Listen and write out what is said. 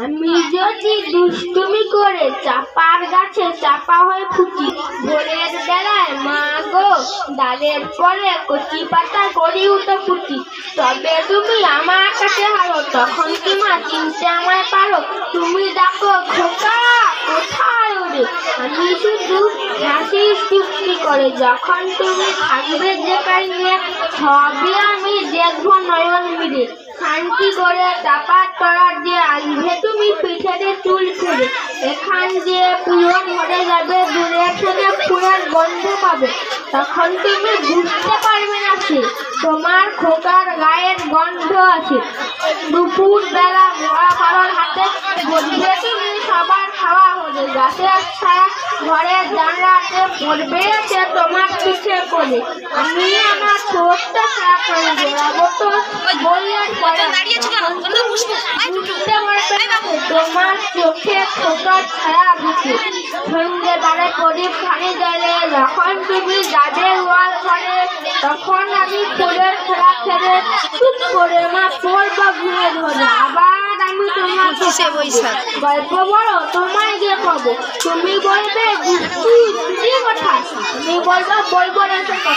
আমি যদি দুষ্টুমি করে চাপার গাছে চাপা হয়ে ফুটি, ভোরের বেলায় মা গো ডালের পরে কচি পাতা করি উঠে ফুটি, তবে তুমি আমার কাছে হারো, তখন কি মা চিনতে আমায় পারো? তুমি ডাকো খোকা কোথায় ওরে, আমি শুধু হাসি চুক্তি করে, যখন তুমি থাকবে যে কাইনে সবই আমি দেখবো নয়ন মিলে, শান্তি করে চাপার তলা দিয়ে আসবে তুমি পিঠেতে চুল ছেড়ে, এখান দিয়ে পুরো ভরে যাবে, দূরে থেকে ফুলের গন্ধ পাবে, তখন তুমি বুঝতে পারবে না সে তোমার খোকার গায়ের গন্ধ আছে। দুপুর বেলা মরা কারোর হাতে বলবে তুমি সবার খাওয়া হবে, গাছের ছায়া ঘরের জানলাতে পড়বে সে তোমার পিঠে করে, আমি আমার ছোট্ট করে জোড়াবো তো বললেন তোমার চোখে খোকার ছায়া বুঝে, সন্ধ্যে বেলা প্রদীপ খানি গেলে যখন তুমি যাবে ওয়াল ঘরে, তখন আমি ফুলের খেলা খেলে চুপ করে মা পড়বা ঘুরে ধরে, আবার আমি তোমার গল্প বলো তোমায় গিয়ে পাবো, তুমি বলবে কথা, আমি বলবো বলবো না কথা।